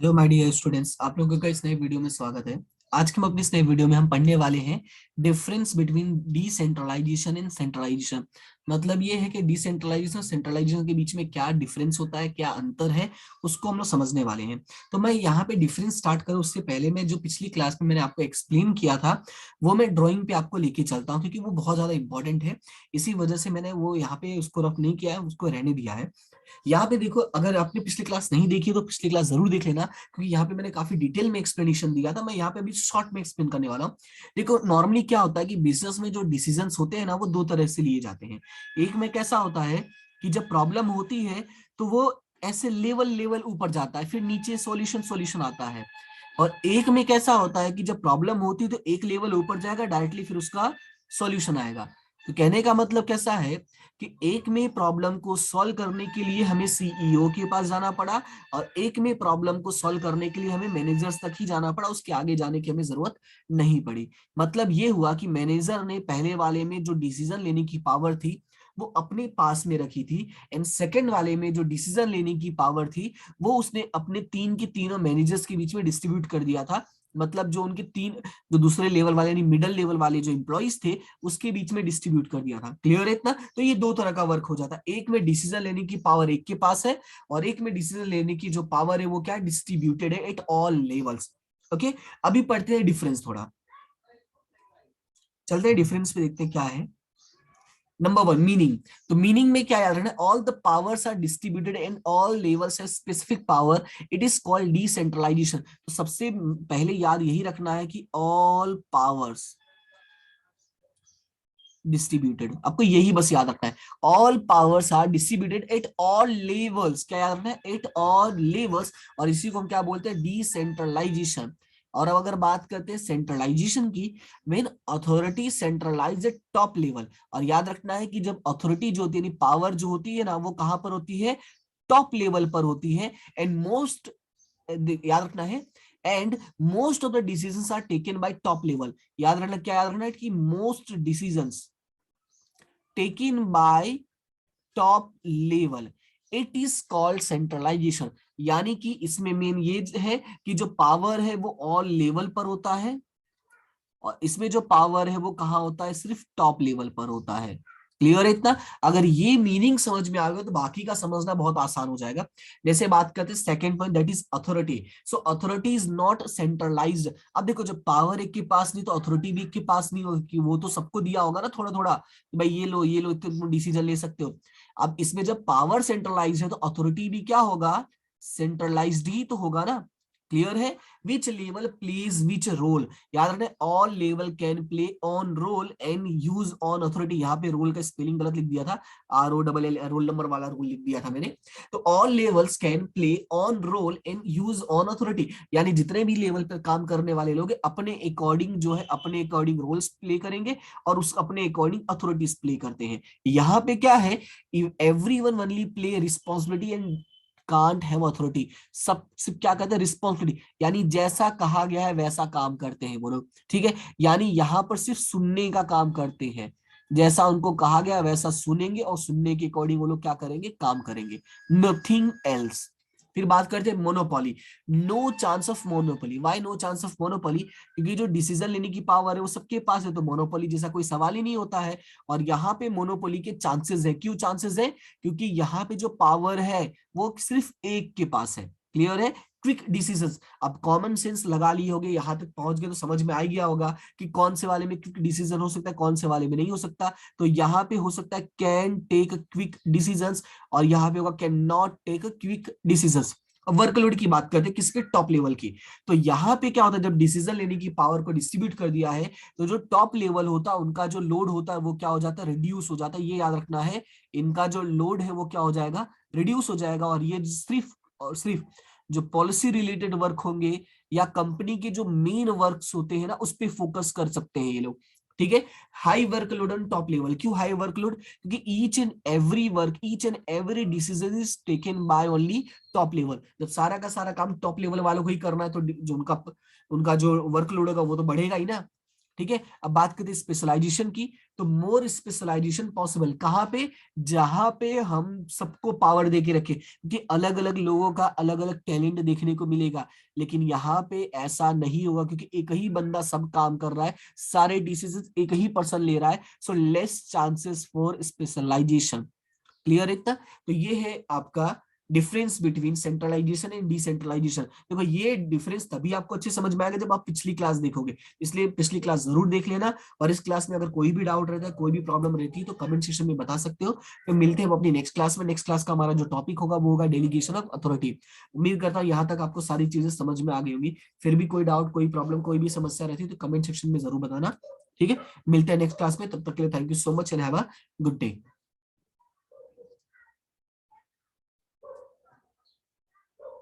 Hello my dear students, आप लोगों का इस नए वीडियो में स्वागत है। आज के हम अपने इस नए वीडियो में हम पढ़ने वाले हैं difference between decentralisation and centralisation. मतलब ये है कि डिसेंट्रलाइजेशन और सेंट्रलाइजेशन के बीच में क्या डिफरेंस होता है, क्या अंतर है, उसको हम लोग समझने वाले हैं। तो मैं यहाँ पे डिफरेंस स्टार्ट करूँ उससे पहले मैं जो पिछली क्लास में मैंने आपको एक्सप्लेन किया था वो मैं ड्रॉइंग पे आपको लेके चलता हूँ, क्योंकि वो बहुत ज्यादा इंपॉर्टेंट है। इसी वजह से मैंने वो यहाँ पे उसको रफ नहीं किया है, उसको रहने दिया है। यहाँ पे देखो, अगर आपने पिछली क्लास नहीं देखी तो पिछली क्लास जरूर देख लेना, क्योंकि यहाँ पे मैंने काफी डिटेल में एक्सप्लेनेशन दिया था। मैं यहाँ पे अभी शॉर्ट में एक्सप्लेन करने वाला हूँ। देखो, नॉर्मली क्या होता है कि बिजनेस में जो डिसीजंस होते हैं ना, वो दो तरह से लिए जाते हैं। एक में कैसा होता है कि जब प्रॉब्लम होती है तो वो ऐसे लेवल लेवल ऊपर जाता है, फिर नीचे सॉल्यूशन सॉल्यूशन आता है। और एक में कैसा होता है कि जब प्रॉब्लम होती है तो एक लेवल ऊपर जाएगा डायरेक्टली, फिर उसका सॉल्यूशन आएगा। तो कहने का मतलब कैसा है कि एक में प्रॉब्लम को सॉल्व करने के लिए हमें सीईओ के पास जाना पड़ा, और एक में प्रॉब्लम को सॉल्व करने के लिए हमें मैनेजर्स तक ही जाना पड़ा, उसके आगे जाने की हमें जरूरत नहीं पड़ी। मतलब ये हुआ कि मैनेजर ने पहले वाले में जो डिसीजन लेने की पावर थी वो अपने पास में रखी थी, एंड सेकंड वाले में जो डिसीजन लेने की पावर थी वो उसने अपने तीन के तीनों मैनेजर्स के बीच में डिस्ट्रीब्यूट कर दिया था। मतलब जो उनके तीन, जो दूसरे लेवल वाले यानी मिडिल लेवल वाले जो इंप्लॉइज थे उसके बीच में डिस्ट्रीब्यूट कर दिया था। क्लियर है इतना? तो ये दो तरह का वर्क हो जाता है। एक में डिसीजन लेने की पावर एक के पास है, और एक में डिसीजन लेने की जो पावर है वो क्या है, डिस्ट्रीब्यूटेड है एट ऑल लेवल्स। ओके, अभी पढ़ते हैं डिफरेंस थोड़ा। चलते हैं डिफरेंस पे, देखते हैं क्या है। Number one, meaning. तो मीनिंग में क्या याद रखना है, all the powers are distributed and all levels have specific power, it is called decentralisation. तो सबसे पहले याद यही रखना है कि ऑल पावर्स डिस्ट्रीब्यूटेड, आपको यही बस याद रखना है। All powers are distributed at all levels, क्या याद रखना है, एट ऑल लेवल्स। और इसी को हम क्या बोलते हैं, डिसेंट्रलाइजेशन। और अब अगर बात करते हैं सेंट्रलाइजेशन की, main authority centralise at top level. और याद रखना है कि जब अथॉरिटी जो होती है, पावर जो होती है ना, वो कहां पर होती है, टॉप लेवल पर होती है। एंड मोस्ट, याद रखना है, and most of the decisions are taken by top level. याद रखना, क्या याद रखना है कि most decisions taken by top level, it is called centralisation. यानी कि इसमें मेन ये है कि जो पावर है वो ऑल लेवल पर होता है, और इसमें जो पावर है वो कहाँ होता है, सिर्फ टॉप लेवल पर होता है। क्लियर है इतना? अगर ये मीनिंग समझ में आ गया तो बाकी का समझना बहुत आसान हो जाएगा। जैसे बात करते हैं second point, that is authority. So authority is not centralised. अब देखो, जब पावर एक के पास नहीं तो अथॉरिटी भी एक के पास नहीं होगी, वो तो सबको दिया होगा ना थोड़ा थोड़ा, भाई ये लो तुम डिसीजन ले सकते हो। अब इसमें जब पावर सेंट्रलाइज है तो अथॉरिटी भी क्या होगा, सेंट्रलाइज्ड ही तो होगा ना। क्लियर है? Which level plays which role. याद रखना, all level can play on role and use on authority. यहाँ पे रोल का स्पेलिंग गलत लिख दिया था, ROLL, रोल नंबर वाला रोल लिख दिया था मैंने। तो all levels can play on role and use on authority, यानी जितने भी लेवल पर काम करने वाले लोग अपने अकॉर्डिंग जो है, अपने अकॉर्डिंग रोल्स प्ले करेंगे और उस अपने अकॉर्डिंग अथॉरिटीज प्ले करते हैं। यहाँ पे क्या है, everyone only play responsibility and can't have authority. सब सिर्फ क्या कहते हैं, रिस्पॉन्सिबिलिटी, यानी जैसा कहा गया है वैसा काम करते हैं वो लोग। ठीक है, यानी यहां पर सिर्फ सुनने का काम करते हैं, जैसा उनको कहा गया वैसा सुनेंगे और सुनने के अकॉर्डिंग वो लोग क्या करेंगे, काम करेंगे, नथिंग एल्स। फिर बात करते हैं monopoly. No chance of monopoly. Why no chance of monopoly? क्योंकि जो डिसीजन लेने की पावर है वो सबके पास है, तो मोनोपोली जैसा कोई सवाल ही नहीं होता है। और यहाँ पे मोनोपोली के चांसेस है। क्यों चांसेस है? क्योंकि यहाँ पे जो पावर है वो सिर्फ एक के पास है। क्लियर है? Quick decisions. अब कॉमन सेंस लगा लिए होगे, यहां तक पहुंच गए तो समझ में आ गया होगा कि कौन से वाले में क्विक डिसीजन हो सकता है, कौन से वाले में नहीं हो सकता। तो यहाँ पे हो सकता है कैन टेक क्विक डिसीजंस, और यहाँ पे होगा can not take quick decisions. अब वर्कलोड की बात करते हैं, किसके, टॉप लेवल की। तो यहाँ पे क्या होता है, जब डिसीजन लेने की पावर को डिस्ट्रीब्यूट कर दिया है तो जो टॉप लेवल होता है उनका जो लोड होता है वो क्या हो जाता है, रिड्यूस हो जाता है। ये याद रखना है, इनका जो लोड है वो क्या हो जाएगा, रिड्यूस हो जाएगा। और ये सिर्फ और सिर्फ जो पॉलिसी रिलेटेड वर्क होंगे या कंपनी के जो मेन वर्क्स होते हैं ना, उस पे फोकस कर सकते हैं ये लोग। ठीक है, high workload on top level. क्यों हाई वर्कलोड? क्योंकि each and every work, each and every decision is taken by only top level. जब सारा का सारा काम टॉप लेवल वालों को ही करना है तो जो उनका उनका जो वर्कलोड होगा वो तो बढ़ेगा ही ना। ठीक है, अब बात करते हैं स्पेशलाइजेशन की। तो मोर स्पेशलाइजेशन पॉसिबल कहाँ पे, जहां पे हम सबको पावर दे के रखे, क्योंकि अलग अलग लोगों का अलग अलग टैलेंट देखने को मिलेगा, लेकिन यहाँ पे ऐसा नहीं होगा क्योंकि एक ही बंदा सब काम कर रहा है, सारे डिसीजन एक ही पर्सन ले रहा है, so less chances for specialization. Clear इतना, तो ये है आपका difference between centralization and decentralization. देखो ये डिफरेंस तभी आपको अच्छे समझ में आएगा जब आप पिछली क्लास देखोगे, इसलिए पिछली क्लास जरूर देख लेना। और इस क्लास में अगर कोई भी डाउट रहता है, कोई भी प्रॉब्लम रहती है, तो कमेंट सेक्शन में बता सकते हो। तो मिलते हैं हम अपनी नेक्स्ट क्लास में। नेक्स्ट क्लास का हमारा जो टॉपिक होगा वो होगा डेलीगेशन ऑफ अथॉरिटी। उम्मीद करता हूँ यहाँ तक आपको सारी चीजें समझ में आ गई होंगी। फिर भी कोई डाउट, कोई प्रॉब्लम, कोई भी समस्या रहती है तो कमेंट सेक्शन में जरूर बताना। ठीक है, मिलते हैं नेक्स्ट क्लास में, तब तक के लिए thank you so much and have a good day.